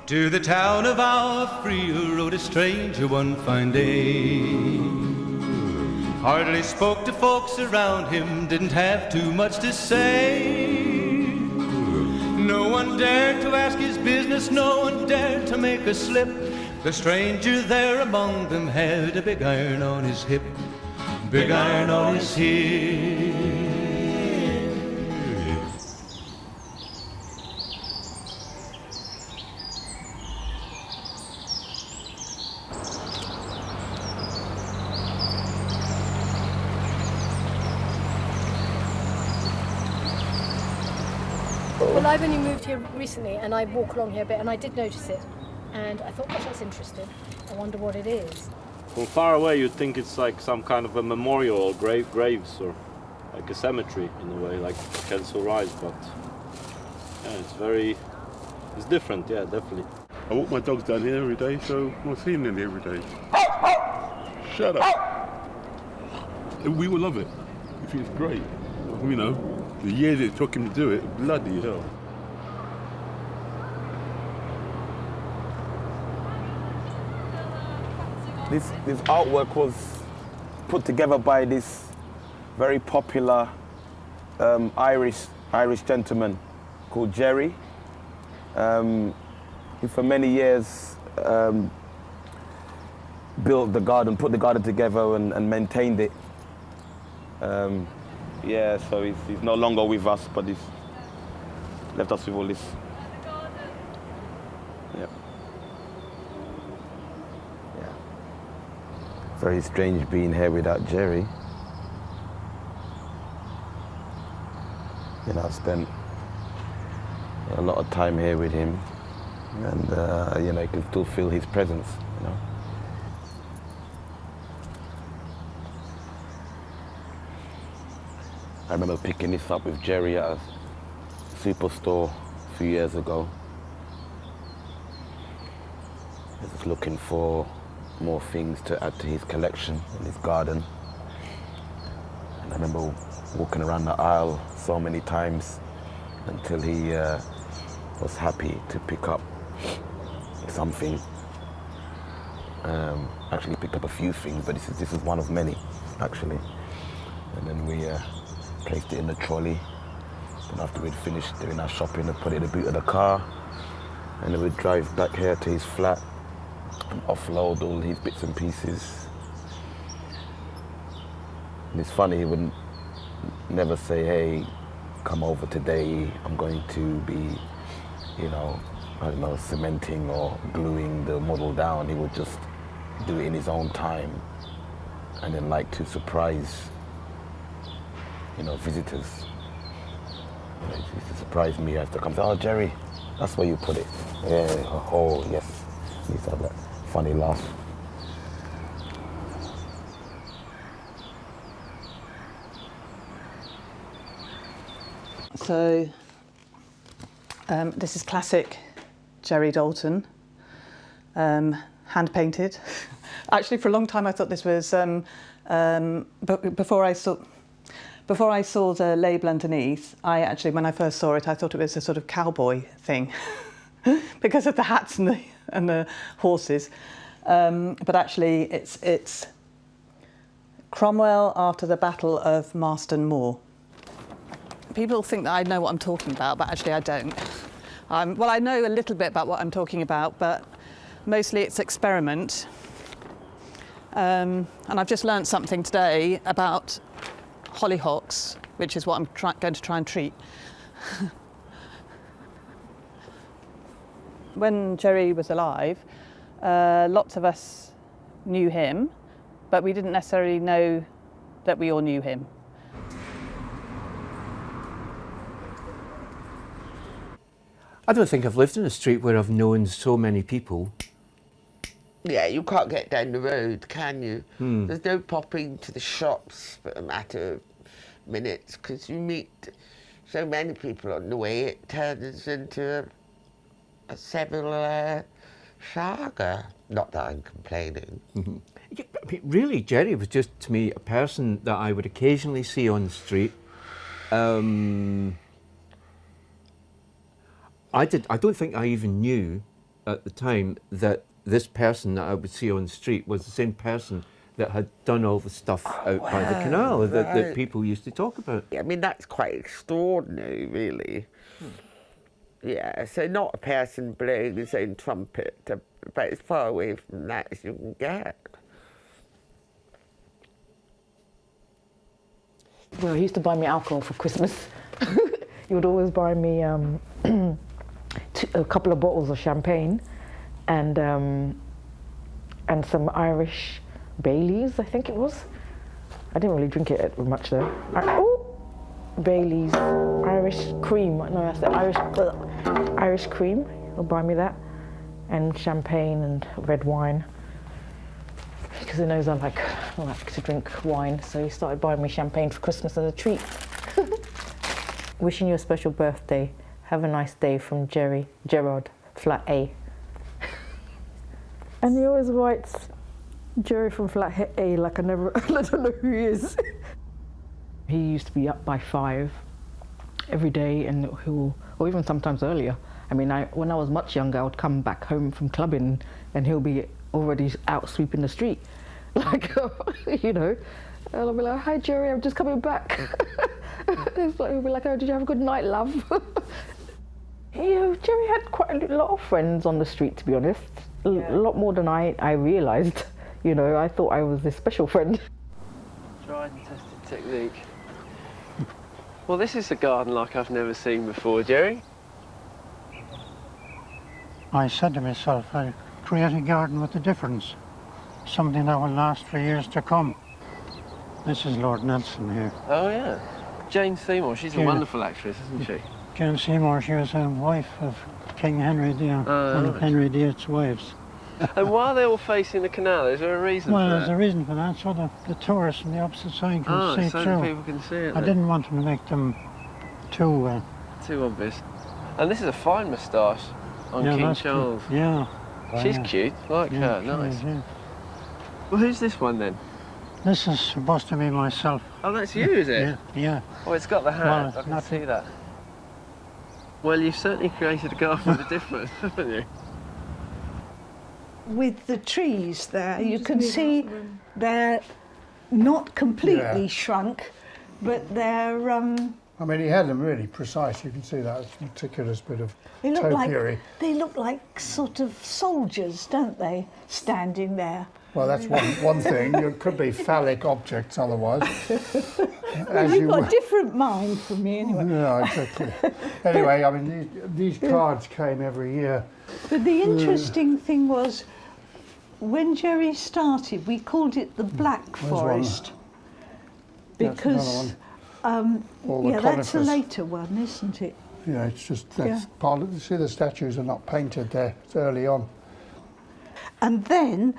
To the town of our free rode a stranger one fine day. Hardly spoke to folks around him, didn't have too much to say. No one dared to ask his business, no one dared to make a slip. The stranger there among them had a big iron on his hip, big iron on his hip. Well, I've only moved here recently and I walk along here a bit and I did notice it. And I thought, gosh, that's interesting. I wonder what it is. From far away you'd think it's like some kind of a memorial or graves or like a cemetery in a way, like Kensal Rise, but yeah, it's different, yeah, definitely. I walk my dogs down here every day, so I'll see them nearly every day. Shut up! We will love it. I think it's great. You know, the years it took him to do it, bloody hell. This artwork was put together by this very popular Irish gentleman called Gerry, who for many years built the garden, put the garden together and maintained it. Yeah, so he's no longer with us, but he's left us with all this. Yeah. Very strange being here without Gerry. You know, I've spent a lot of time here with him, and you know, you can still feel his presence. You know. I remember picking this up with Gerry at a superstore a few years ago. I was looking for more things to add to his collection in his garden. And I remember walking around the aisle so many times until he was happy to pick up something. Actually picked up a few things, but this is one of many, actually. And then we placed it in the trolley. And after we'd finished doing our shopping, I put it in the boot of the car. And then we'd drive back here to his flat and offload all his bits and pieces. And it's funny, he would never say, hey, come over today, I'm going to be, you know, I don't know, cementing or gluing the model down. He would just do it in his own time and then like to surprise, you know, visitors. You know, he used to surprise me. I have to come say, oh, Gerry, that's where you put it. Yeah, oh, yes. He used to have that funny laugh. So, this is classic Gerard Dalton, hand painted. Actually, for a long time I thought this was, but before I saw the label underneath, when I first saw it, I thought it was a sort of cowboy thing because of the hats and the horses. But actually, it's Cromwell after the Battle of Marston Moor. People think that I know what I'm talking about, but actually I don't. Well, I know a little bit about what I'm talking about, but mostly it's experiment. And I've just learned something today about hollyhocks, which is what I'm going to try and treat. When Gerry was alive, lots of us knew him, but we didn't necessarily know that we all knew him. I don't think I've lived in a street where I've known so many people. Yeah, you can't get down the road, can you? There's no popping to the shops for a matter of minutes, because you meet so many people on the way, it turns into a civil saga. Not that I'm complaining. Mm-hmm. Yeah, I mean, really, Gerry was just, to me, a person that I would occasionally see on the street. I don't think I even knew at the time that this person that I would see on the street was the same person that had done all the stuff out by the canal that people used to talk about. I mean, that's quite extraordinary, really. Yeah, so not a person blowing his own trumpet, but as far away from that as you can get. Well, he used to buy me alcohol for Christmas. He would always buy me a couple of bottles of champagne and some Irish Baileys, I think it was. I didn't really drink it much though. Baileys, Irish cream. No, that's the Irish cream. He'll buy me that, and champagne and red wine. Because he knows I like to drink wine, so he started buying me champagne for Christmas as a treat. Wishing you a special birthday. Have a nice day from Gerry, Gerard, flat A. And he always writes Gerry from flat A like I don't know who he is. He used to be up by 5 every day, and or even sometimes earlier. I mean, when I was much younger, I would come back home from clubbing, and he'll be already out sweeping the street, like you know. And I'll be like, "Hi, Gerry, I'm just coming back." He'll be like, "Oh, did you have a good night, love?" Gerry had quite a lot of friends on the street, to be honest. A lot more than I realised. You know, I thought I was this special friend. Tried and tested technique. Well, this is a garden like I've never seen before, Gerry. I said to myself, I'll create a garden with a difference, something that will last for years to come. This is Lord Nelson here. Oh, yeah. Jane Seymour, she's a wonderful actress, isn't she? Jane Seymour, she was a wife of King Henry VIII, one of Henry VIII's wives. And why are they all facing the canal? Is there a reason for that? Well, there's a reason for that, so the tourists on the opposite side can see so through. that people can see it. I didn't want to make them too obvious. And this is a fine moustache on King Charles. Cute. Yeah. She's cute, like her, nice. Yeah. Well, who's this one then? This is supposed to be myself. Oh, that's you, is it? Yeah. Oh, it's got the hat, Well, I can see that. Well, you've certainly created a garden with a difference, haven't you? With the trees there, you can see they're not completely shrunk, but they're... I mean, he had them really precise. You can see that meticulous bit of topiary. They look like sort of soldiers, don't they, standing there? Well, that's one thing. It could be phallic objects otherwise. Well, you've got a different mind from me anyway. Yeah, exactly. Anyway, I mean, these cards came every year. But the interesting thing was, when Gerry started, we called it the Black Forest. Because, that's a later one, isn't it? Yeah, it's just, that's part of, you see the statues are not painted there, it's early on. And then,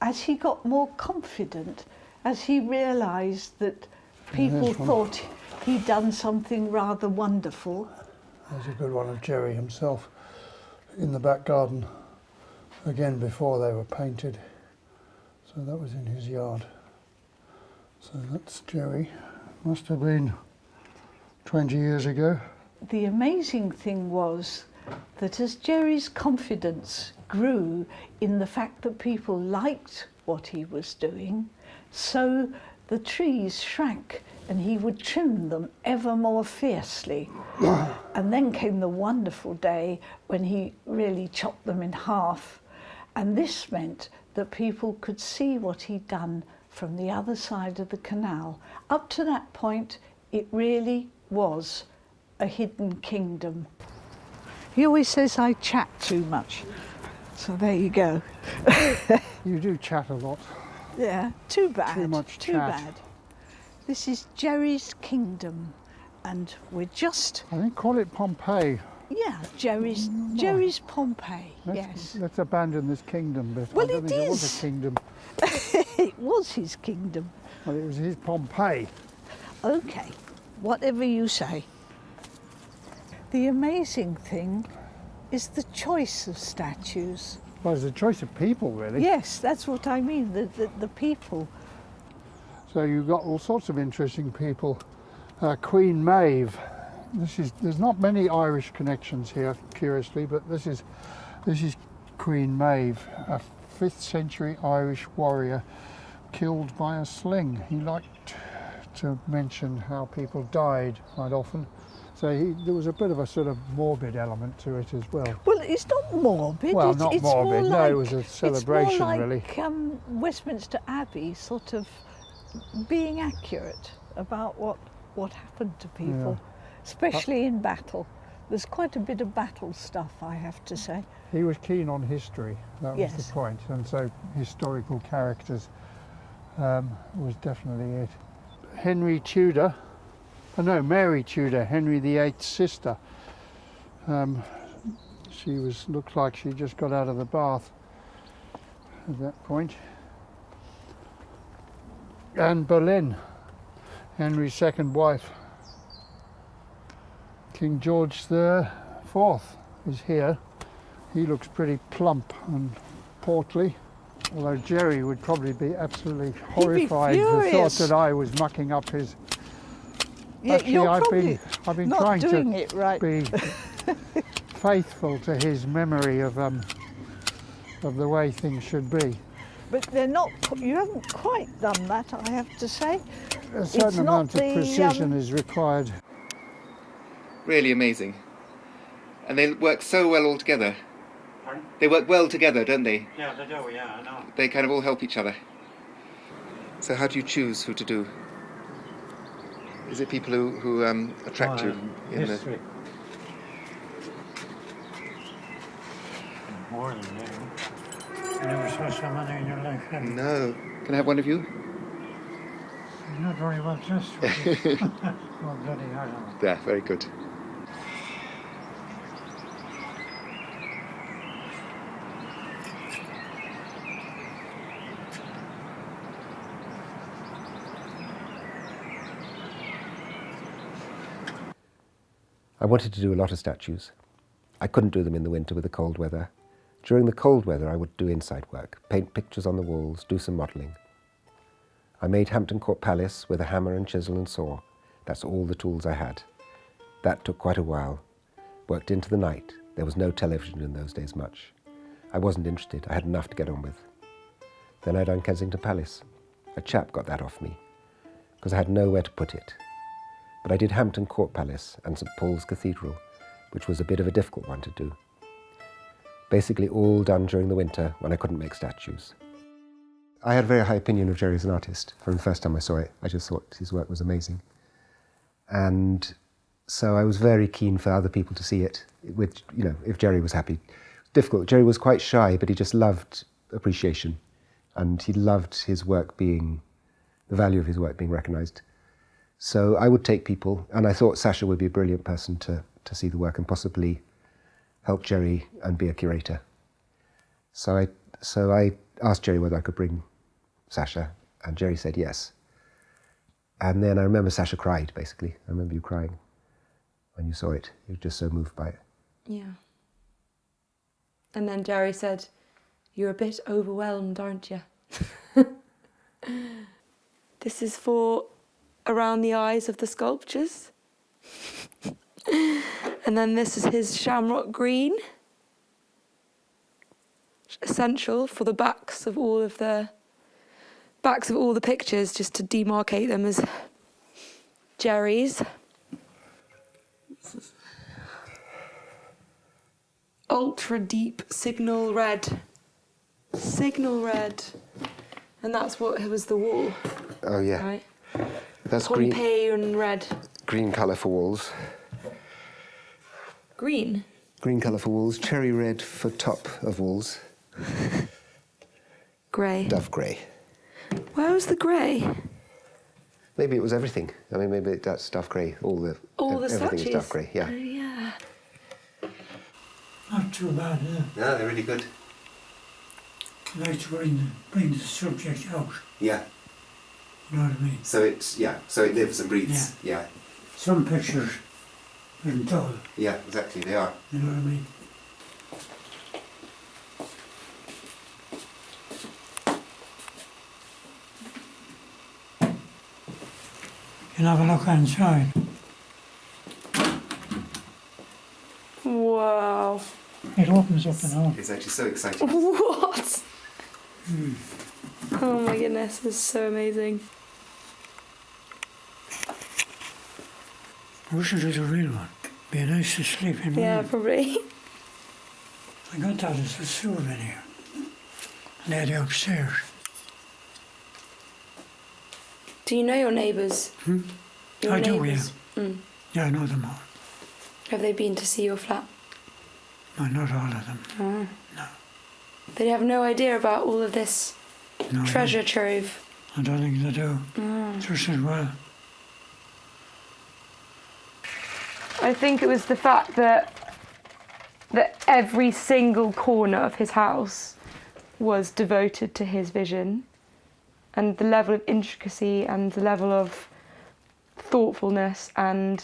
as he got more confident, as he realised that people thought he'd done something rather wonderful. There's a good one of Gerry himself in the back garden, again before they were painted. So that was in his yard. So that's Gerry. Must have been 20 years ago. The amazing thing was that as Gerry's confidence grew in the fact that people liked what he was doing, so the trees shrank and he would trim them ever more fiercely. And then came the wonderful day when he really chopped them in half. And this meant that people could see what he'd done from the other side of the canal. Up to that point, it really was a hidden kingdom. He always says I chat too much. So there you go. You do chat a lot. Yeah, too bad. Too much too chat. Bad. This is Gerry's kingdom, and we're just... I think call it Pompeii. Yeah, Gerry's Pompeii, yes. Let's abandon this kingdom bit. Well, I don't think it was a kingdom. It was his kingdom. Well, it was his Pompeii. Okay, whatever you say. The amazing thing is the choice of statues. Well, it's a choice of people, really. Yes, that's what I mean, the people. So you've got all sorts of interesting people. Queen Maeve. There's not many Irish connections here, curiously, but this is This is Queen Maeve, a 5th century Irish warrior killed by a sling. He liked to mention how people died quite often. So there was a bit of a sort of morbid element to it as well. Well, it's not morbid. Well, it's, not it's morbid, more no, like, it was a celebration, it's more like, really. Westminster Abbey sort of being accurate about what happened to people, especially in battle. There's quite a bit of battle stuff, I have to say. He was keen on history, that was Yes. the point, and so historical characters was definitely it. Henry Tudor, Mary Tudor, Henry VIII's sister. She looked like she just got out of the bath at that point. Anne Boleyn, Henry's second wife. King George IV is here. He looks pretty plump and portly, although Gerry would probably be absolutely horrified at the thought that I was mucking up his... Yeah, Actually, you're I've probably been not trying doing to it right. be faithful to his memory of the way things should be. But they're not. You haven't quite done that, I have to say. A certain amount of precision is required. Really amazing. And they work so well all together. Pardon? They work well together, don't they? Yeah, they do, yeah, I know. They kind of all help each other. So how do you choose who to do? Is it people who attract you? In history. More than that. You never saw so many in your life, have you? No. Can I have one of you? You're not very well dressed. Oh, bloody hell. Yeah, very good. I wanted to do a lot of statues. I couldn't do them in the winter with the cold weather. During the cold weather, I would do inside work, paint pictures on the walls, do some modelling. I made Hampton Court Palace with a hammer and chisel and saw. That's all the tools I had. That took quite a while. Worked into the night. There was no television in those days much. I wasn't interested. I had enough to get on with. Then I done Kensington Palace. A chap got that off me, because I had nowhere to put it. But I did Hampton Court Palace and St Paul's Cathedral, which was a bit of a difficult one to do. Basically all done during the winter when I couldn't make statues. I had a very high opinion of Gerry as an artist. From the first time I saw it, I just thought his work was amazing. And so I was very keen for other people to see it, with, you know, if Gerry was happy. Difficult. Gerry was quite shy, but he just loved appreciation. And he loved his work being, the value of his work being recognised. So I would take people, and I thought Sasha would be a brilliant person to see the work and possibly help Gerry and be a curator. So I asked Gerry whether I could bring Sasha, and Gerry said yes. And then I remember Sasha cried, basically. I remember you crying when you saw it. You were just so moved by it. Yeah. And then Gerry said, "You're a bit overwhelmed, aren't you?" This is for around the eyes of the sculptures. And then this is his shamrock green. Essential for the backs of all the pictures, just to demarcate them as Gerry's. Ultra deep signal red. Signal red. And that's what was the wall. Oh yeah. Right? That's Pompeii and red. Green colour for walls. Green? Green colour for walls, cherry red for top of walls. Grey. Dove grey. Where was the grey? Maybe it was everything. I mean, maybe that's dove grey. All the everything statues? is dove grey, yeah. Oh, yeah. Not too bad, is it? No, they're really good. I like to bring the subject out. Yeah. You know what I mean? So it lives and breathes. Yeah. Some pictures are dull. Yeah, exactly, they are. You know what I mean? You can have a look inside. Wow. Yeah. It opens up and all. It's actually so exciting. What? Oh my goodness, this is so amazing. I wish it was a real one. Be nice to sleep in. Yeah, probably. I got that as a souvenir. Lady upstairs. Do you know your neighbours? Your I do, neighbours? yeah. Yeah, I know them all. Have they been to see your flat? No, not all of them. Oh. No. They have no idea about all of this No, treasure trove? I don't think they do. Just as well. I think it was the fact that every single corner of his house was devoted to his vision, and the level of intricacy and the level of thoughtfulness and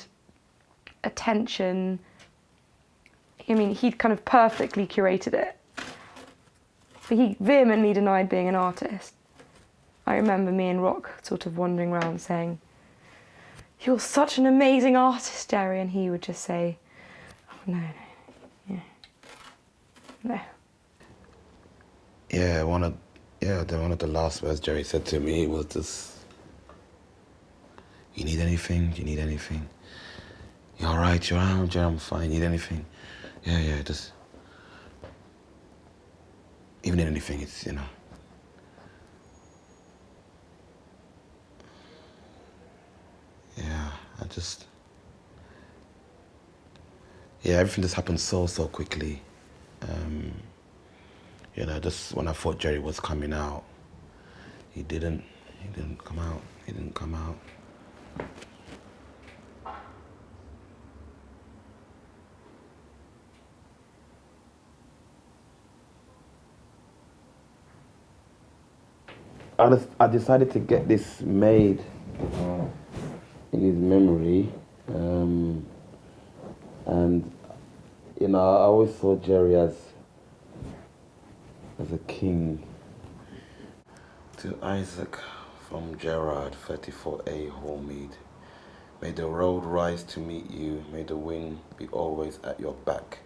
attention. I mean, he'd kind of perfectly curated it, but he vehemently denied being an artist. I remember me and Rock sort of wandering around saying, "You're such an amazing artist, Gerry," and he would just say, "Oh, no, no." Yeah, one of the last words Gerry said to me was just, "You need anything? Do you need anything? You all right? You're out, Gerry? I'm fine. You need anything? Yeah, just... Even in anything, it's, you know..." Yeah, everything just happened so quickly. You know, just when I thought Gerry was coming out, he didn't come out. He didn't come out. I decided to get this made in his memory, and you know, I always saw Gerry as a king. To Isaac from Gerard, 34A Hormead. May the road rise to meet you, may the wind be always at your back,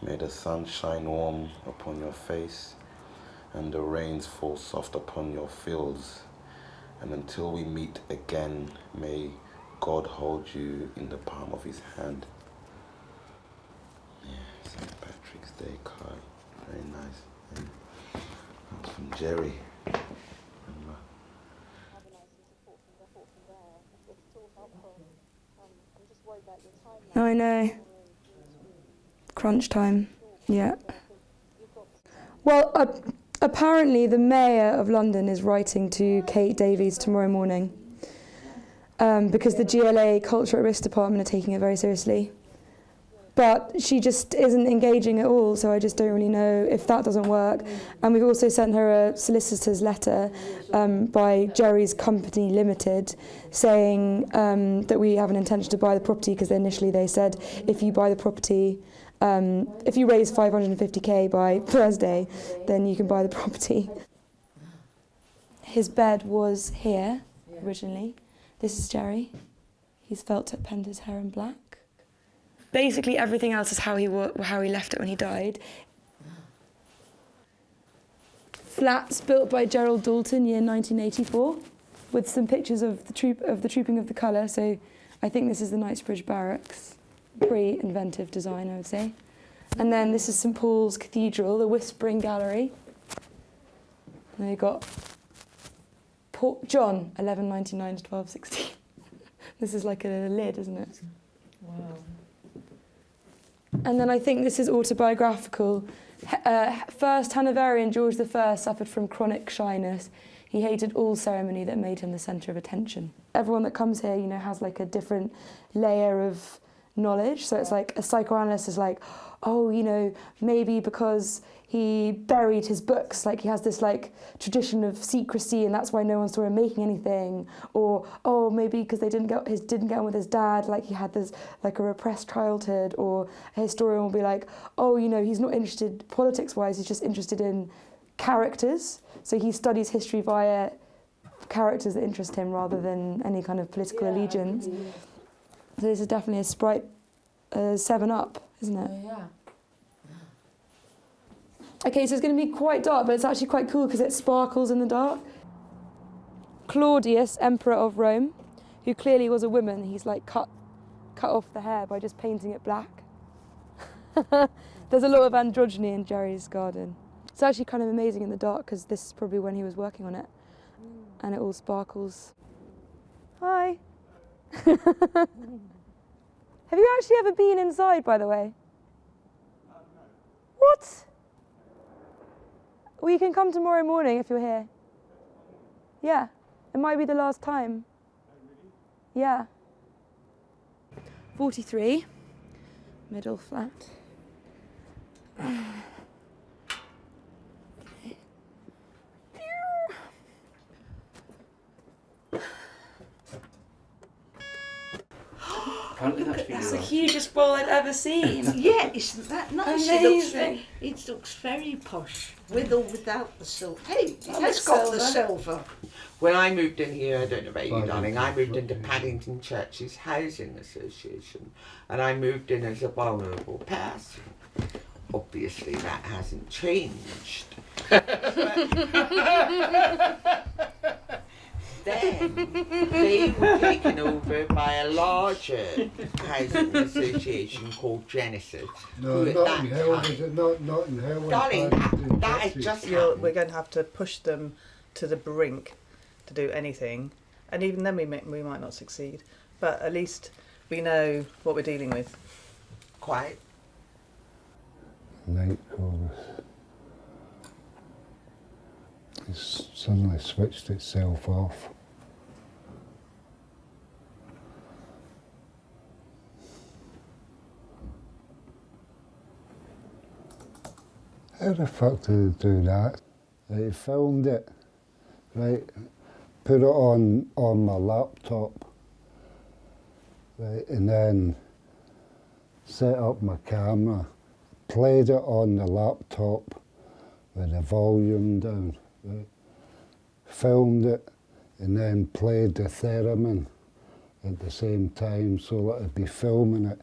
may the sun shine warm upon your face, and the rains fall soft upon your fields, and until we meet again, may God hold you in the palm of his hand. Yeah, St. Patrick's Day card, very nice. And that's from Gerry. I know. Crunch time, yeah. Well, apparently the Mayor of London is writing to Kate Davies tomorrow morning because the GLA Culture at Risk Department are taking it very seriously. But she just isn't engaging at all, so I just don't really know if that doesn't work. And we've also sent her a solicitor's letter by Gerry's Company Limited saying that we have an intention to buy the property, because initially they said if you buy the property, if you raise 550k by Thursday, then you can buy the property. His bed was here originally. This is Gerry. He's felt tip penned his hair in black. Basically, everything else is how he left it when he died. Flats built by Gerard Dalton, year 1984, with some pictures of the trooping of the colour. So, I think this is the Knightsbridge Barracks. Pretty inventive design, I would say. And then this is St Paul's Cathedral, the Whispering Gallery. And they've got John, 1199 to 1216. This is like a lid, isn't it? Wow. And then I think this is autobiographical. First Hanoverian George I suffered from chronic shyness. He hated all ceremony that made him the centre of attention. Everyone that comes here, you know, has like a different layer of knowledge. So it's like a psychoanalyst is like, oh, you know, maybe because he buried his books, like he has this like tradition of secrecy and that's why no one saw him making anything. Or, oh, maybe because they didn't get on with his dad, like he had this like a repressed childhood. Or a historian will be like, oh, you know, he's not interested politics-wise, he's just interested in characters. So he studies history via characters that interest him rather than any kind of political allegiance. So this is definitely a Sprite 7-Up, isn't it? Yeah. Okay, so it's going to be quite dark, but it's actually quite cool because it sparkles in the dark. Claudius, Emperor of Rome, who clearly was a woman, he's like cut off the hair by just painting it black. There's a lot of androgyny in Gerry's garden. It's actually kind of amazing in the dark because this is probably when he was working on it. And it all sparkles. Hi. Have you actually ever been inside, by the way? What? Well, you can come tomorrow morning if you're here. Yeah, it might be the last time. Yeah. 43, middle flat. That's the hugest ball I've ever seen. Yeah, isn't that nice? Amazing. It looks very posh, with or without the silver. Hey, Oh, it's got the silver. When I moved in here, I don't know about you, darling, I moved into Paddington Church's Housing Association, and I moved in as a vulnerable person. Obviously, that hasn't changed. Then they were taken over by a larger housing association called Genesis. No, who at not that in hell, time- is it? Not in hell. Darling, that had just happened. We're going to have to push them to the brink to do anything, and even then we might not succeed. But at least we know what we're dealing with. Quite. Night chorus. It's suddenly switched itself off. How the fuck did it do that? I filmed it, right, put it on my laptop, right, and then set up my camera, played it on the laptop with the volume down, right, filmed it, and then played the theremin at the same time so that I'd be filming it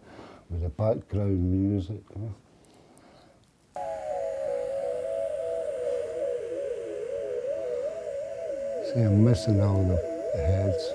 with the background music. You know? See, I'm missing all the heads.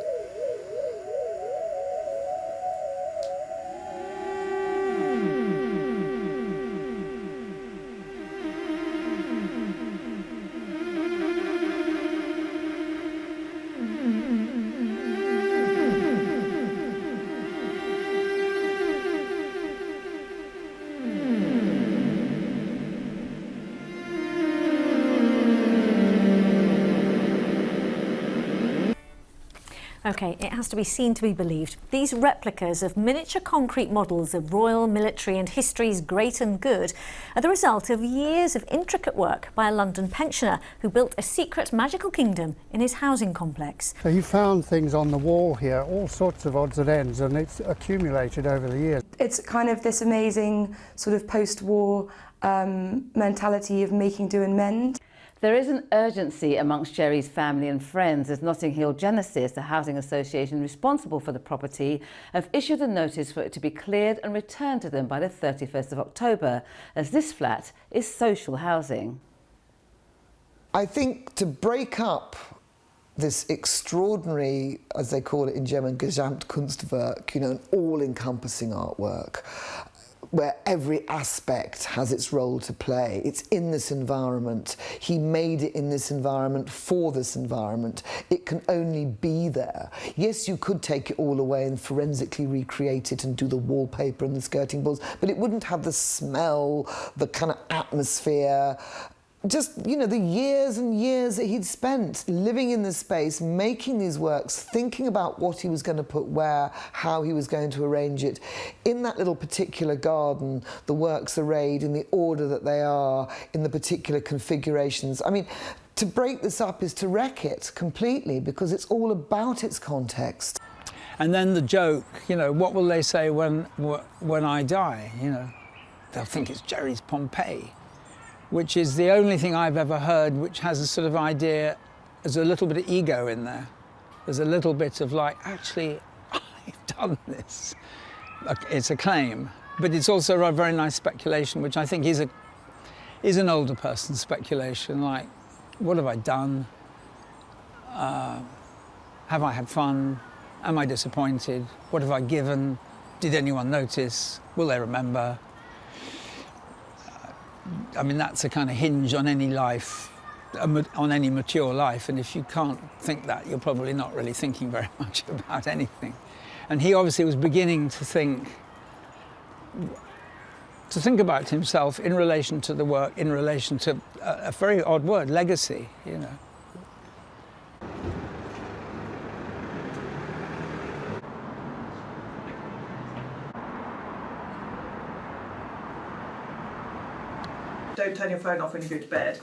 Okay, it has to be seen to be believed. These replicas of miniature concrete models of royal, military and history's great and good are the result of years of intricate work by a London pensioner who built a secret magical kingdom in his housing complex. So he found things on the wall here, all sorts of odds and ends, and it's accumulated over the years. It's kind of this amazing sort of post-war mentality of making do and mend. There is an urgency amongst Gerry's family and friends as Notting Hill Genesis, the housing association responsible for the property, have issued a notice for it to be cleared and returned to them by the 31st of October, as this flat is social housing. I think to break up this extraordinary, as they call it in German, Gesamtkunstwerk, you know, an all-encompassing artwork, where every aspect has its role to play. It's in this environment. He made it in this environment for this environment. It can only be there. Yes, you could take it all away and forensically recreate it and do the wallpaper and the skirting boards, but it wouldn't have the smell, the kind of atmosphere. Just, you know, the years and years that he'd spent living in this space, making these works, thinking about what he was going to put where, how he was going to arrange it. In that little particular garden, the works arrayed in the order that they are, in the particular configurations. I mean, to break this up is to wreck it completely, because it's all about its context. And then the joke, you know, what will they say when I die? You know, they'll think it's Gerry's Pompeii, which is the only thing I've ever heard which has a sort of idea, there's a little bit of ego in there. There's a little bit of like, actually, I've done this. It's a claim, but it's also a very nice speculation, which I think is an older person's speculation, like, what have I done? Have I had fun? Am I disappointed? What have I given? Did anyone notice? Will they remember? I mean, that's a kind of hinge on any life, on any mature life, and if you can't think that, you're probably not really thinking very much about anything. And he obviously was beginning to think about himself in relation to the work, in relation to a very odd word, legacy, you know. Don't turn your phone off when you go to bed,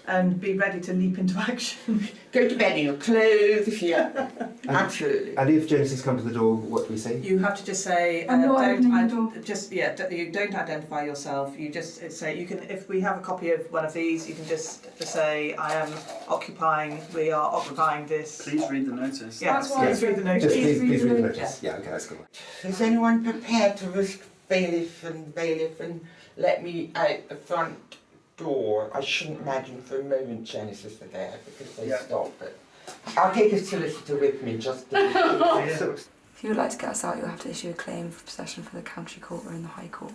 and be ready to leap into action. Go to bed in your clothes, yeah. Absolutely. And if Genesis come to the door, what do we say? You have to just say, you don't identify yourself. You just say, you can. If we have a copy of one of these, you can just say, we are occupying this. Please read the notice. Yeah, please read the notice. Please read the notice. Yeah, okay, that's good. Is anyone prepared to risk bailiff and let me out the front door? I shouldn't imagine for a moment Genesis are there because they stop it. I'll take a solicitor with me just to If you would like to get us out, you'll have to issue a claim for possession for the County Court or in the High Court.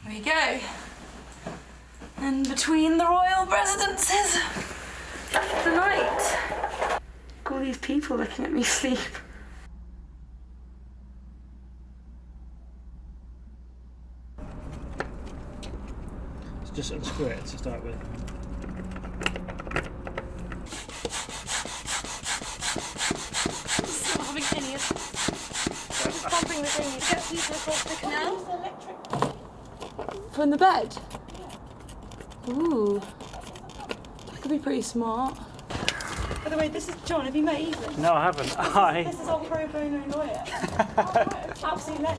There we go. And between the royal residences, the night. All these people looking at me sleep. So just unscrew it to start with. Not having any of this. Just bumping the thing to get people across the canal. From the bed? Ooh. That could be pretty smart. By the way, this is John. Have you met Ethan? No, I haven't. Hi. This is our pro bono lawyer. Absolutely.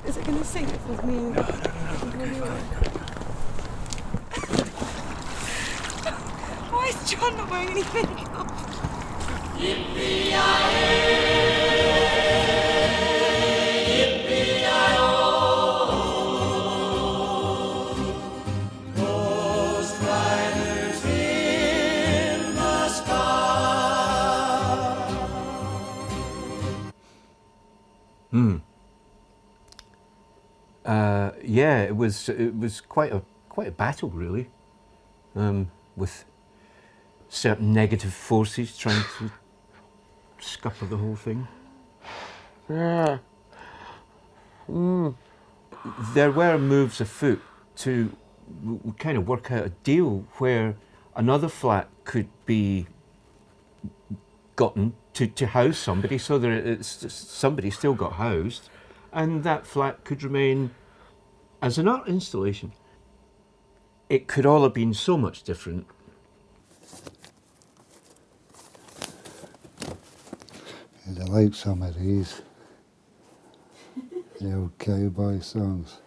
Is it going to sink with me? No. Why is John not wearing any makeup? Ghost riders in the sky. Yeah, it was quite a battle, really, with certain negative forces trying to scupper the whole thing. Yeah. There were moves afoot to kind of work out a deal where another flat could be gotten to house somebody, so that somebody still got housed, and that flat could remain as an art installation. It could all have been so much different. I like some of these, the old cowboy songs.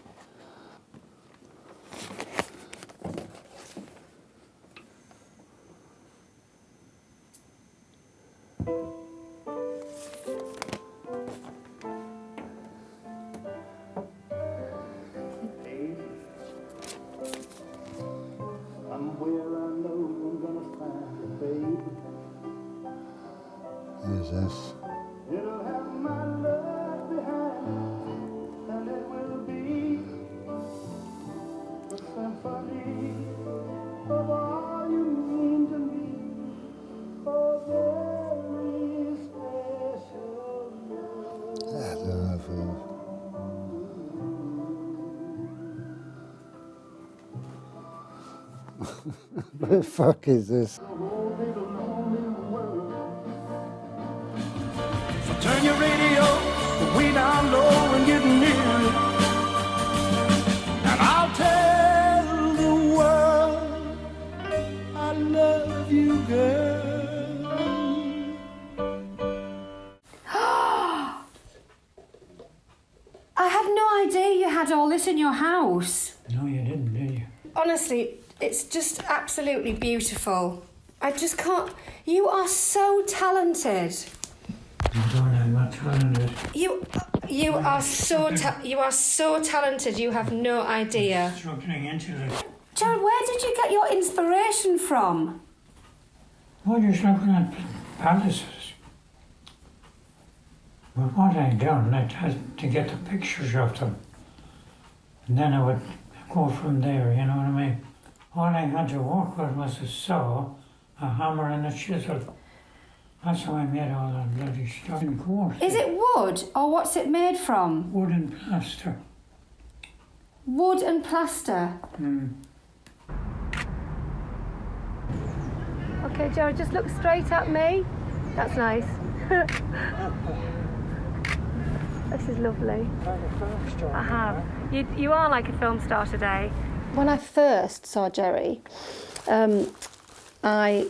There's this. It'll have my love behind, and it will be the symphony of all you mean to me. Oh, very special love. I don't know if what the fuck is this? The whole little lonely world. Turn your radio way down low and get near it. And I'll tell the world I love you, girl. I had no idea you had all this in your house. No, you didn't, did you? Honestly, it's just absolutely beautiful. I just can't... You are so talented. I don't know, I'm not talented. You are so talented. You have no idea. Struggling into it. Gerard, where did you get your inspiration from? Well, you're looking at palaces. But what I done, I had to get the pictures of them. And then I would go from there, you know what I mean? All I had to work with was a saw, a hammer and a chisel. That's how I made all that bloody stuff. In course. Is it wood, or what's it made from? Wood and plaster. Wood and plaster? Okay, Gerry, just look straight at me. That's nice. This is lovely. I have. You are like a film star today. When I first saw Gerry, I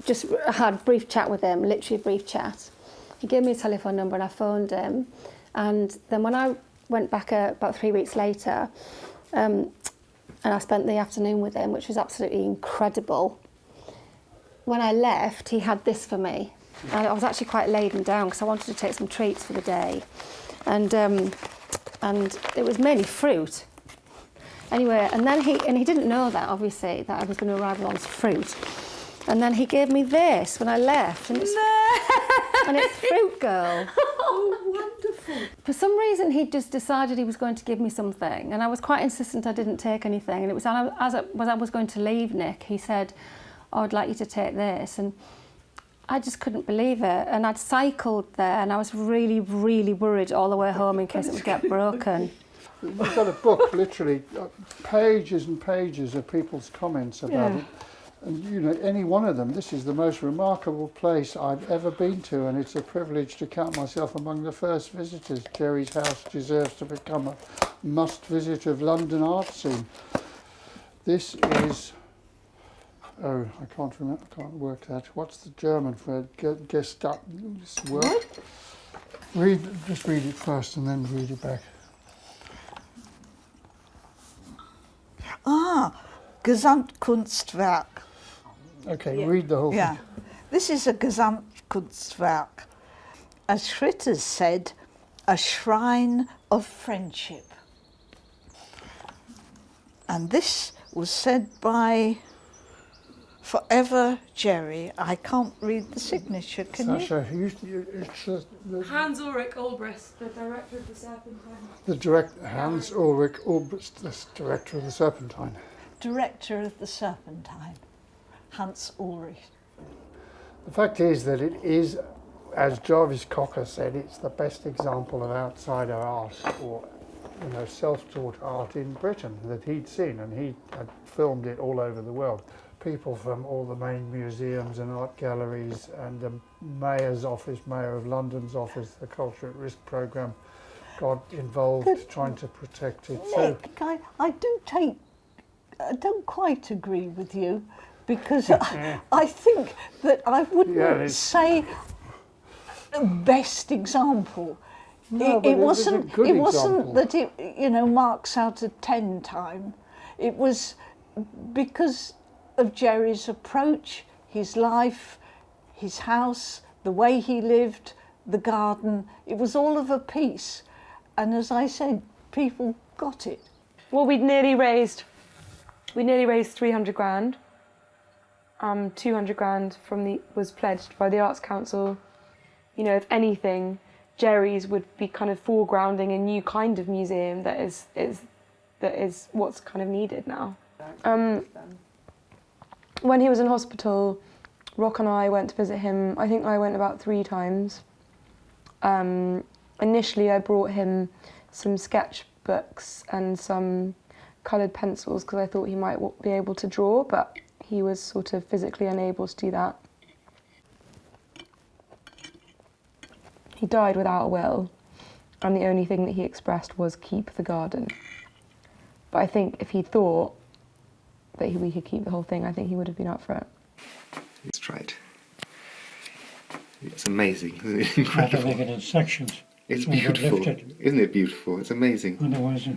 just had a brief chat with him, literally a brief chat. He gave me a telephone number and I phoned him. And then when I went back about 3 weeks later, and I spent the afternoon with him, which was absolutely incredible. When I left, he had this for me. And I was actually quite laden down because I wanted to take some treats for the day. And it was mainly fruit. Anyway, and then he didn't know that, obviously, that I was going to arrive on fruit. And then he gave me this when I left. And it's, and it's Fruit Girl. Oh, wonderful. For some reason, he just decided he was going to give me something. And I was quite insistent I didn't take anything. And it was as I was going to leave Nick, he said, oh, I'd like you to take this. And I just couldn't believe it. And I'd cycled there and I was really, really worried all the way home in case it would get broken. We've got a book, literally, pages and pages of people's comments about it. And, you know, any one of them, this is the most remarkable place I've ever been to, and it's a privilege to count myself among the first visitors. Gerry's house deserves to become a must-visit of London art scene. This is... Oh, I can't remember, I can't work that. What's the German for Gestapo? This word? Just read it first and then read it back. Gesamtkunstwerk. Okay, read the whole thing. This is a Gesamtkunstwerk. As Schritters said, a shrine of friendship. And this was said by Forever Gerry. I can't read the signature, can Sasha, Hans Ulrich Ulbricht, the director of the Serpentine. Hans Ulrich Ulbricht, the director of the Serpentine. Director of the Serpentine, Hans Ulrich. The fact is that it is, as Jarvis Cocker said, it's the best example of outsider art, or self-taught art in Britain that he'd seen, and he had filmed it all over the world. People from all the main museums and art galleries and the Mayor's office, Mayor of London's office, the Culture at Risk programme got involved trying to protect it. Nick, I don't quite agree with you, because I think that I wouldn't say best example. No, it wasn't example. that it marks out a 10 time. It was because of Gerry's approach, his life, his house, the way he lived, the garden. It was all of a piece. And as I said, people got it. Well, we nearly raised 300 grand. 200 grand was pledged by the Arts Council. You know, if anything, Gerry's would be kind of foregrounding a new kind of museum that is what's kind of needed now. When he was in hospital, Rock and I went to visit him. I think I went about 3 times. Initially, I brought him some sketchbooks and some coloured pencils because I thought he might be able to draw, but he was sort of physically unable to do that. He died without a will, and the only thing that he expressed was keep the garden. But I think if he thought that we could keep the whole thing, I think he would have been up for it. Let's try it. It's amazing, isn't it? I have to Incredible. make it in sections. It's so they're beautiful, lifted. isn't it beautiful? It's amazing. Otherwise,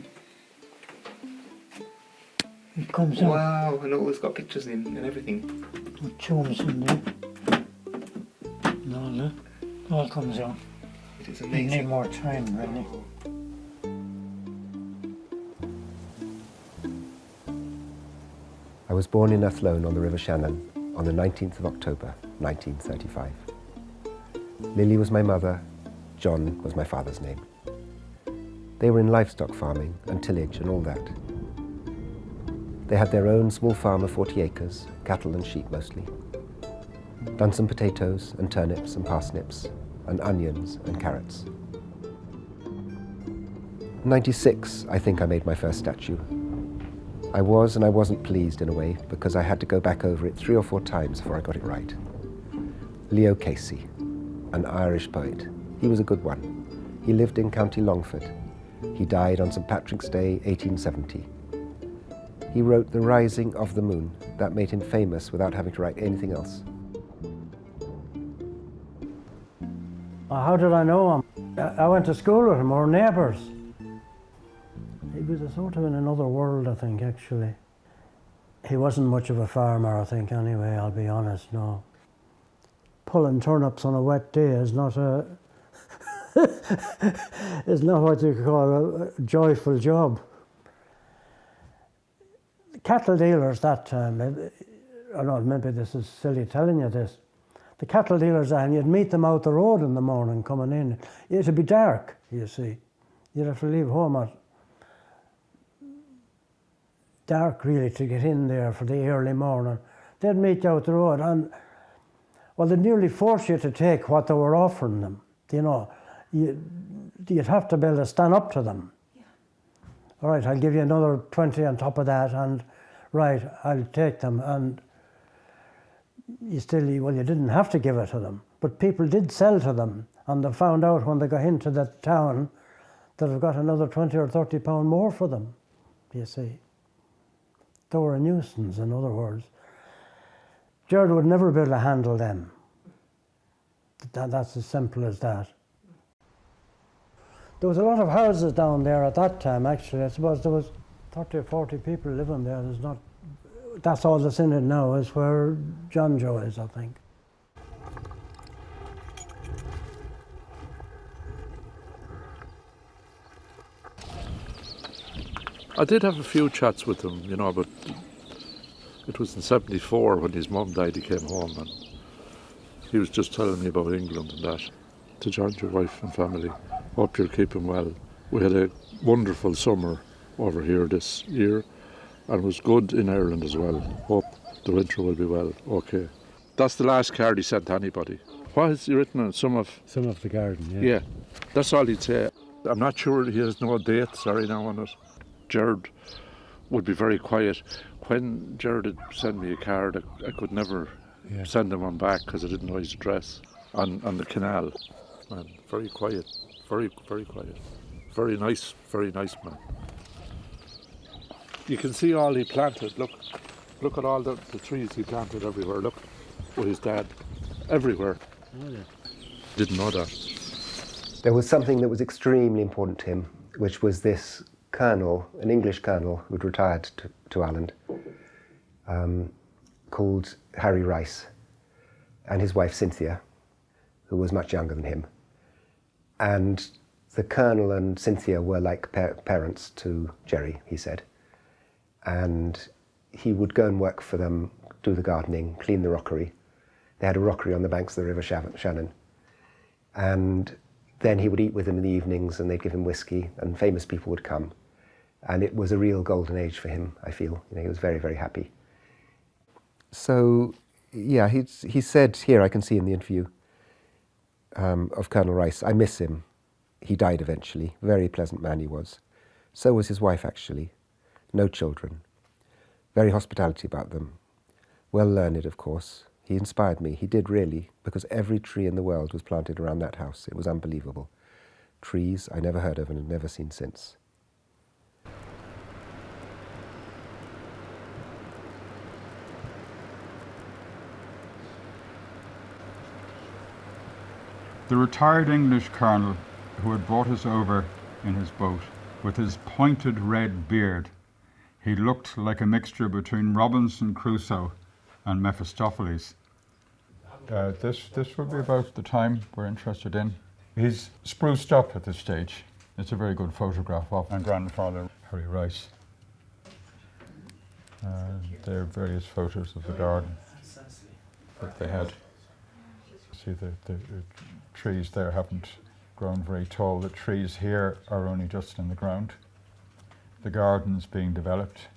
it comes out. Wow, and it's got pictures in and everything. With tombs in there. And all that. All comes out. It is You amazing. need more time, really. I was born in Athlone on the River Shannon on the 19th of October, 1935. Lily was my mother, John was my father's name. They were in livestock farming and tillage and all that. They had their own small farm of 40 acres, cattle and sheep mostly. Done some potatoes and turnips and parsnips and onions and carrots. In '96, I think I made my first statue. I was and I wasn't pleased in a way because I had to go back over it 3 or 4 times before I got it right. Leo Casey, an Irish poet. He was a good one. He lived in County Longford. He died on St. Patrick's Day, 1870. He wrote The Rising of the Moon. That made him famous without having to write anything else. How did I know him? I went to school with him, or neighbours. He was a sort of in another world, I think, actually. He wasn't much of a farmer, I think, anyway, I'll be honest, no. Pulling turnips on a wet day is not a... is not what you call a joyful job. Cattle dealers that time, I know maybe this is silly telling you this, the cattle dealers, and you'd meet them out the road in the morning coming in. It'd be dark, you see. You'd have to leave home at dark really to get in there for the early morning. They'd meet you out the road and, well, they'd nearly force you to take what they were offering them. You know, you'd have to be able to stand up to them. Yeah. All right, I'll give you another 20 on top of that, and right, I'll take them. And you didn't have to give it to them, but people did sell to them, and they found out when they got into the town that they've got another 20 or 30 pound more for them, you see. They were a nuisance, in other words. Gerard would never be able to handle them. That's as simple as that. There was a lot of houses down there at that time, actually. I suppose there was 30 or 40 people living there. That's all that's in it now, is where John Joe is, I think. I did have a few chats with him, you know, but it was in '74 when his mum died. He came home and he was just telling me about England and that. To John, your wife and family, hope you're keeping well. We had a wonderful summer over here this year and it was good in Ireland as well. Hope the winter will be well. Okay. That's the last card he sent to anybody. What has he written on some of the garden, yeah. Yeah, that's all he'd say. I'm not sure he has no date, sorry now on it. Gerard would be very quiet. When Gerard had sent me a card, I could never send him one back because I didn't know his address on the canal. Man, very quiet, very, very quiet. Very nice man. You can see all he planted. Look at all the trees he planted everywhere. Look, with his dad, everywhere. Oh, yeah. Didn't know that. There was something that was extremely important to him, which was this colonel, an English colonel who'd retired to Ireland, called Harry Rice, and his wife Cynthia, who was much younger than him. And the colonel and Cynthia were like parents to Gerry, he said. And he would go and work for them, do the gardening, clean the rockery. They had a rockery on the banks of the River Shannon. And then he would eat with them in the evenings and they'd give him whiskey and famous people would come. And it was a real golden age for him, I feel. You know, he was very, very happy. So, yeah, he said here, I can see in the interview of Colonel Rice, I miss him. He died eventually. Very pleasant man he was. So was his wife, actually. No children. Very hospitality about them. Well learned, of course. He inspired me. He did really, because every tree in the world was planted around that house. It was unbelievable. Trees I never heard of and have never seen since. The retired English colonel who had brought us over in his boat, with his pointed red beard, he looked like a mixture between Robinson Crusoe and Mephistopheles. This would be about the time we're interested in. He's spruced up at this stage. It's a very good photograph of my grandfather, Harry Rice. There are various photos of the garden that they had. See, the trees there haven't grown very tall. The trees here are only just in the ground. The garden's being developed.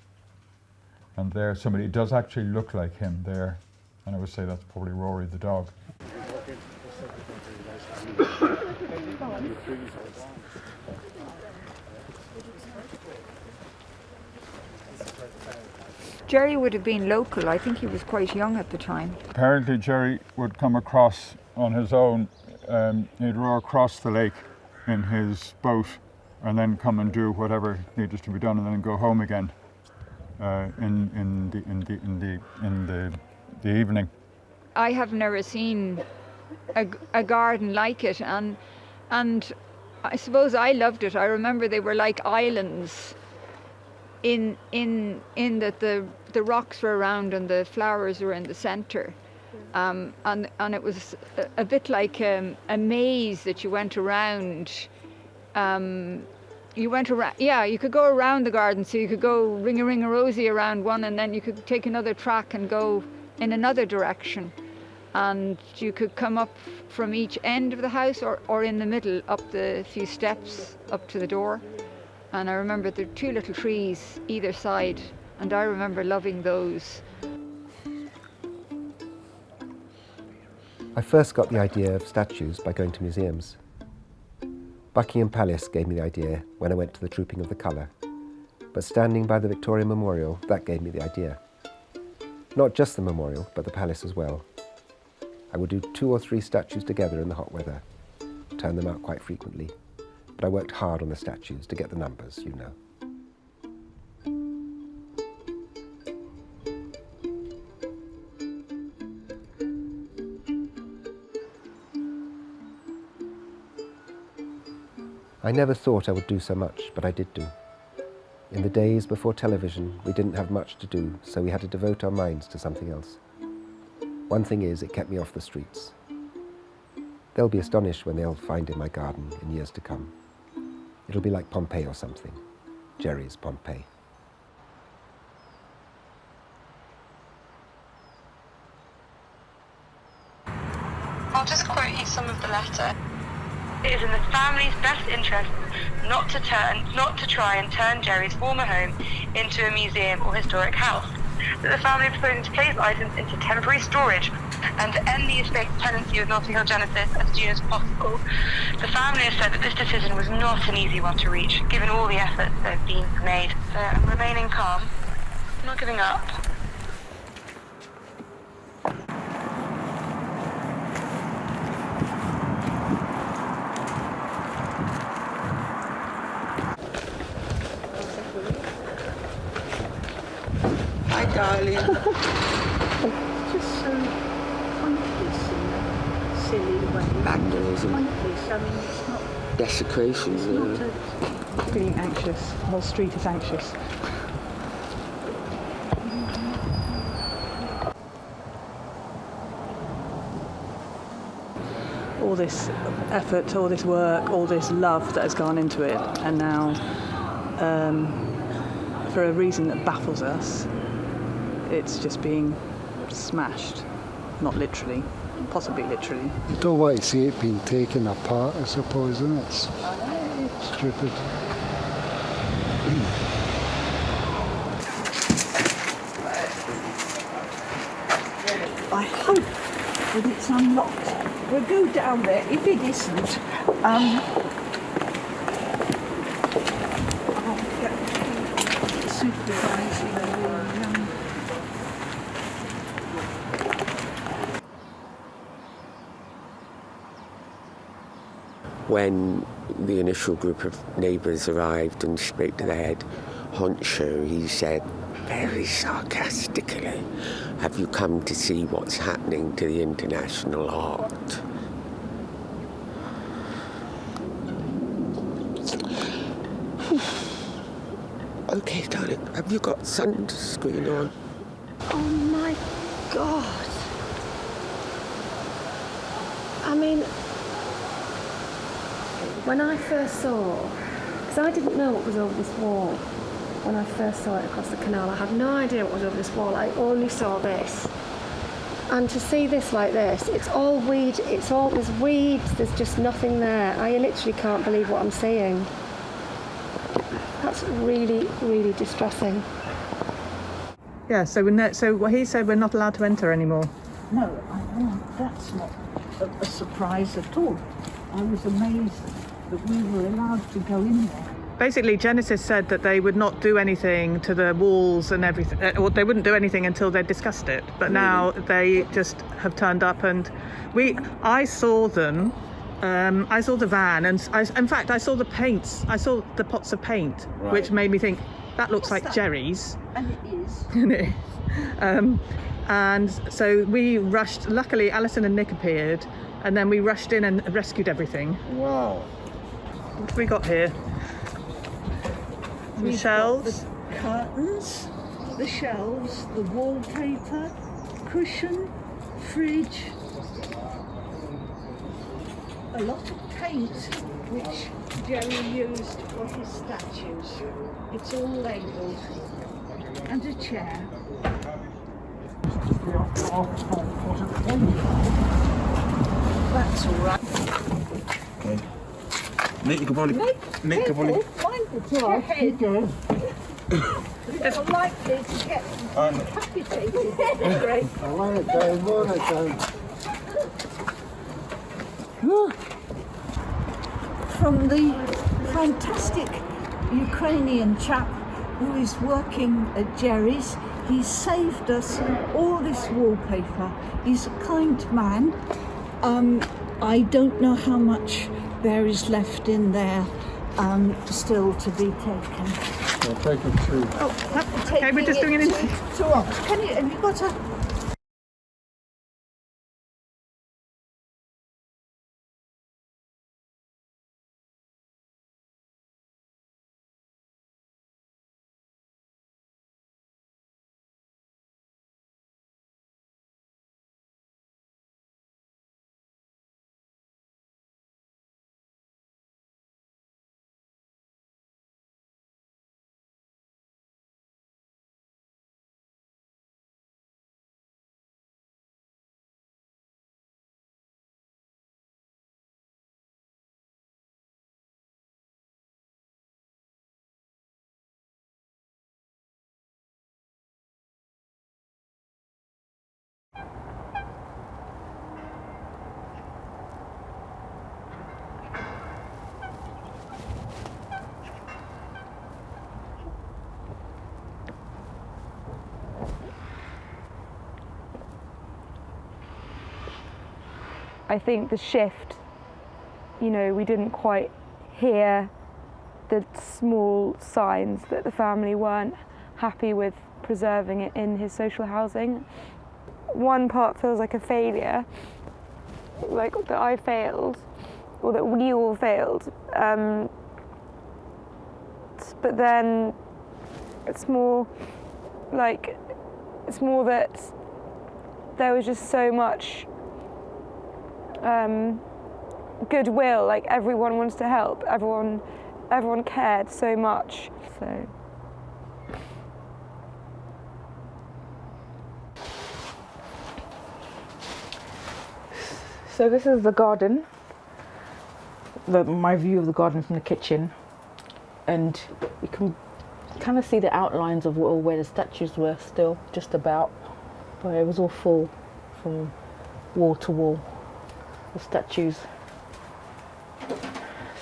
And there, somebody does actually look like him there. And I would say that's probably Rory the dog. Gerry would have been local. I think he was quite young at the time. Apparently Gerry would come across on his own. He'd row across the lake in his boat and then come and do whatever needed to be done and then go home again in the evening. I have never seen a garden like it, and I suppose I loved it. I remember they were like islands in that the rocks were around and the flowers were in the centre. And it was a bit like a maze that you went around. You could go around the garden, so you could go ring-a-ring-a-rosy around one, and then you could take another track and go in another direction. And you could come up from each end of the house or in the middle, up the few steps up to the door. And I remember there were two little trees either side, and I remember loving those. I first got the idea of statues by going to museums. Buckingham Palace gave me the idea when I went to the Trooping of the Colour, but standing by the Victoria Memorial, that gave me the idea. Not just the memorial, but the palace as well. I would do 2 or 3 statues together in the hot weather, turn them out quite frequently, but I worked hard on the statues to get the numbers, you know. I never thought I would do so much, but I did do. In the days before television, we didn't have much to do, so we had to devote our minds to something else. One thing is, it kept me off the streets. They'll be astonished when they'll find in my garden in years to come. It'll be like Pompeii or something. Gerry's Pompeii. I'll just quote you some of the letter. It is in the family's best interest not to try and turn Gerry's former home into a museum or historic house. That the family is proposing to place items into temporary storage and to end the estate's tenancy with Notting Hill Genesis as soon as possible. The family has said that this decision was not an easy one to reach, given all the efforts that have been made. So I'm remaining calm, I'm not giving up. Hi, darling. Just so pointless in a silly way. Vandalism. Pointless. I mean, it's not. Desecrations. Feeling anxious. The whole street is anxious. All this effort, all this work, all this love that has gone into it, and now, for a reason that baffles us, it's just being smashed. Not literally, possibly literally. You don't want to see it being taken apart, I suppose, isn't it? It's stupid. I hope that it's unlocked. We'll go down there. If it isn't, I'll get supervising the when the initial group of neighbours arrived and spoke to the head honcho, he said very sarcastically, "Have you come to see what's happening to the international art?" Okay, darling, have you got sunscreen on? Oh my God. I mean, when I first saw, because I didn't know what was over this wall, when I first saw it across the canal, I had no idea what was over this wall. I only saw this. And to see this like this, it's all weed, there's weeds, there's just nothing there. I literally can't believe what I'm seeing. That's really, really distressing. Yeah, so what he said, we're not allowed to enter anymore. No, that's not a surprise at all. I was amazed that we were allowed to go in there. Basically, Genesis said that they would not do anything to the walls and everything, or they wouldn't do anything until they discussed it. But now they just have turned up, and I saw them. I saw the van, and in fact, I saw the paints. I saw the pots of paint, which made me think that looks like Gerry's. And it is. And so we rushed. Luckily, Alison and Nick appeared, and then we rushed in and rescued everything. Wow. What have we got here? Some shelves. The curtains, the shelves, the wallpaper, cushion, fridge. A lot of paint which Gerry used for his statues. It's all labelled. And a chair. That's all right. Okay. Nick, good morning. Nick, good morning. Mind the chair. It's unlikely to get decapitated. Great. I want it down, want it down. From the fantastic Ukrainian chap who is working at Gerry's. He saved us all this wallpaper. He's a kind man. I don't know how much there is left in there still to be taken. I'll take it too. Oh, okay, we're just doing it to what? Have you got a... I think the shift, you know, we didn't quite hear the small signs that the family weren't happy with preserving it in his social housing. One part feels like a failure, like that I failed, or that we all failed. But then it's more that there was just so much goodwill, like everyone wants to help, everyone cared so much. So this is the garden, my view of the garden from the kitchen, and you can kind of see the outlines of where the statues were still, just about, but it was all full from wall to wall, the statues.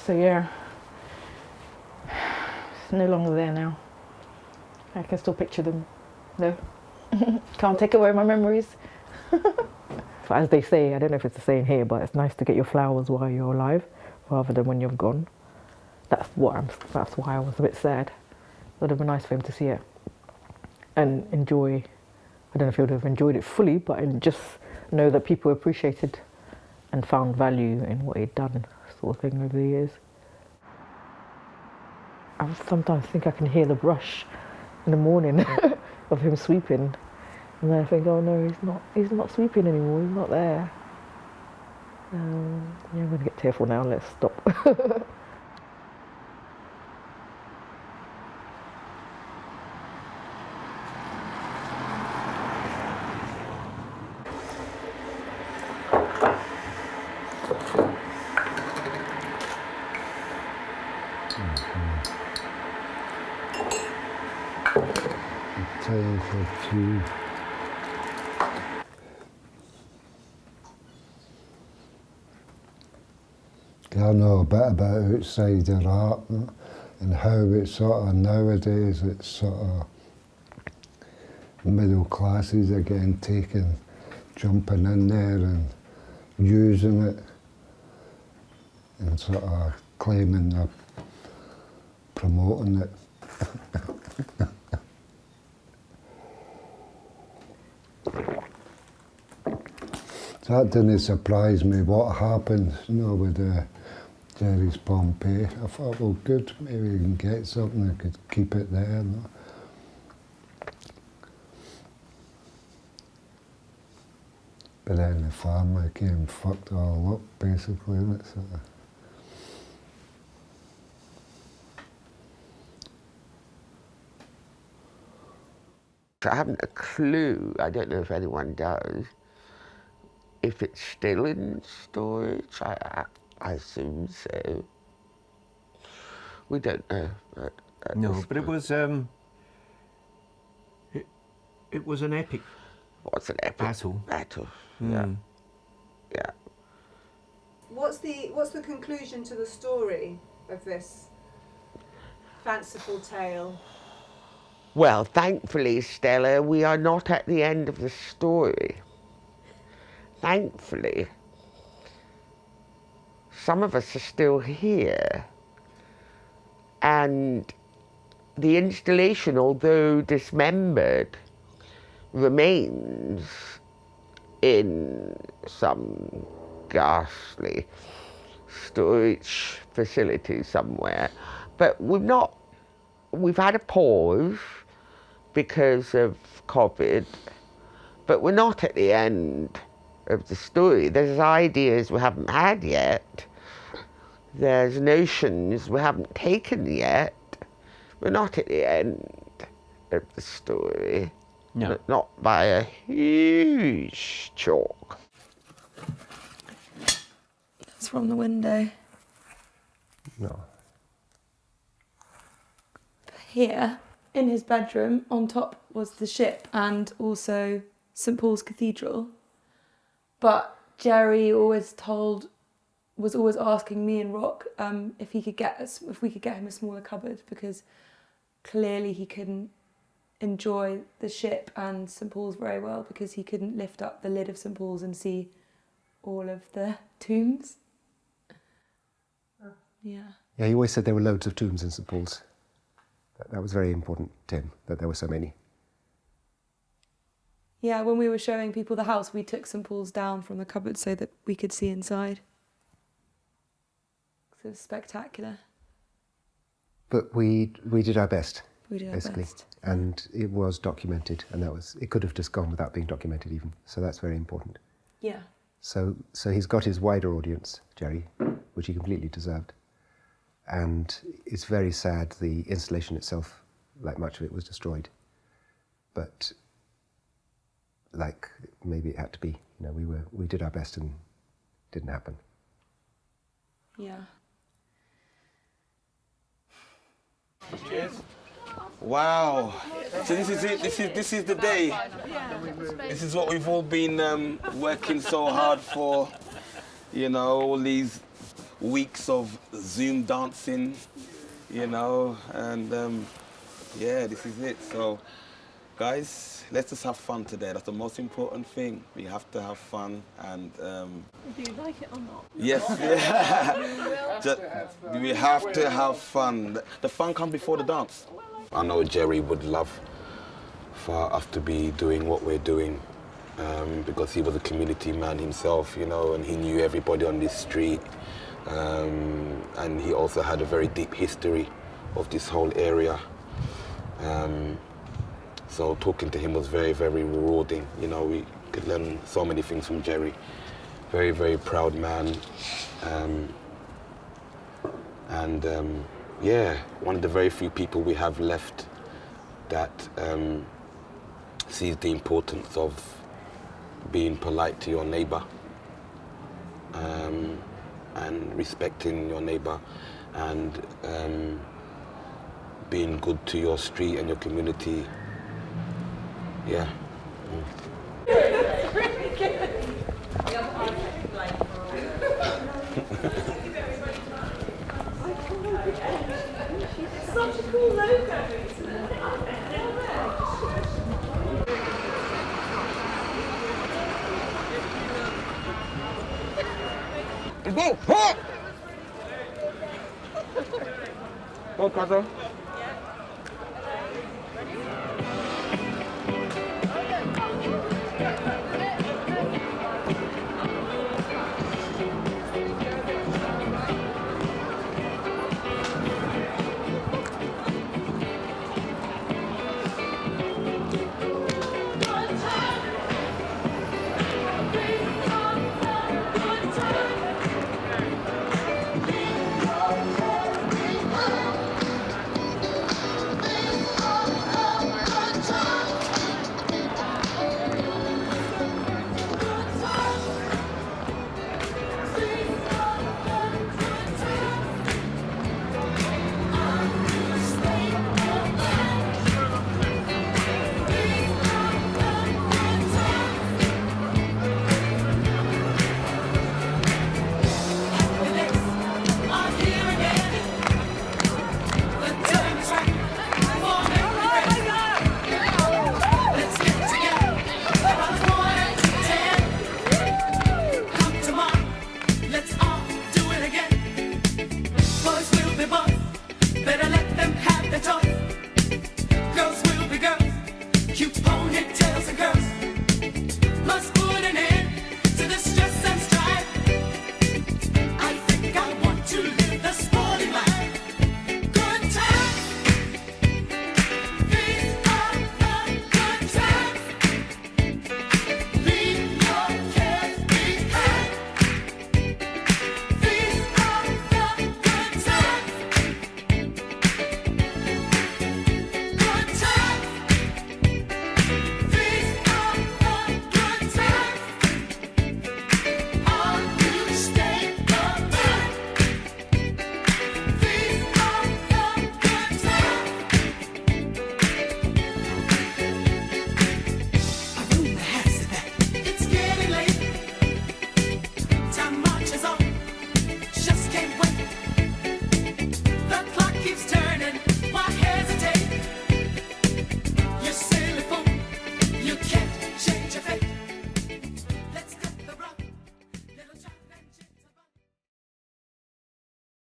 So yeah, it's no longer there now. I can still picture them, though. Can't take away my memories. As they say, I don't know if it's the same here, but it's nice to get your flowers while you're alive, rather than when you've gone. That's why I was a bit sad. It would have been nice for him to see it and enjoy. I don't know if he would have enjoyed it fully, but just know that people appreciated and found value in what he'd done, sort of thing, over the years. I sometimes think I can hear the brush in the morning of him sweeping, and then I think, oh no, he's not sweeping anymore, he's not there. Yeah, I'm going to get tearful now, let's stop. I know a bit about outsider art and how it's sort of nowadays it's sort of middle classes again jumping in there and using it and sort of claiming they're promoting it. That didn't surprise me what happened, with Gerry's Pompeii. I thought, well, good, maybe we can get something that could keep it there. But then the family came and fucked it all up, basically. I haven't a clue, I don't know if anyone does, if it's still in storage. I assume so. We don't know. No, but it was an epic. What's an epic battle? Yeah. Yeah. What's the conclusion to the story of this fanciful tale? Well, thankfully, Stella, we are not at the end of the story. Thankfully. Some of us are still here. And the installation, although dismembered, remains in some ghastly storage facility somewhere. But we've had a pause because of COVID, but we're not at the end of the story. There's ideas we haven't had yet. There's notions we haven't taken yet. We're not at the end of the story. No. Not by a huge chalk. That's from the window. No. Here, in his bedroom, on top was the ship and also St Paul's Cathedral. But Gerry was always asking me and Rock if we could get him a smaller cupboard, because clearly he couldn't enjoy the ship and St Paul's very well because he couldn't lift up the lid of St Paul's and see all of the tombs. Yeah. Yeah, he always said there were loads of tombs in St Paul's. That was very important to him, that there were so many. Yeah, when we were showing people the house, we took St Paul's down from the cupboard so that we could see inside. It was spectacular. But we did our best. We did our basically. best. And it was documented, and it could have just gone without being documented even. So that's very important. Yeah. So he's got his wider audience, Gerry, which he completely deserved. And it's very sad the installation itself, like much of it, was destroyed. But like maybe it had to be. We did our best and it didn't happen. Yeah. Cheers. Wow. So this is it. This is the day. This is what we've all been working so hard for. All these weeks of Zoom dancing. And yeah, this is it. So Guys, let's just have fun today. That's the most important thing. We have to have fun and... Do you like it or not? Yes, we have to have fun. The fun comes before the dance. I know Gerry would love for us to be doing what we're doing because he was a community man himself, you know, and he knew everybody on this street. And he also had a very deep history of this whole area. So talking to him was very, very rewarding. You know, we could learn so many things from Gerry. Very, very proud man. Yeah, one of the very few people we have left that sees the importance of being polite to your neighbour and respecting your neighbour and being good to your street and your community. Yeah. Such a cool logo. Go, Carter.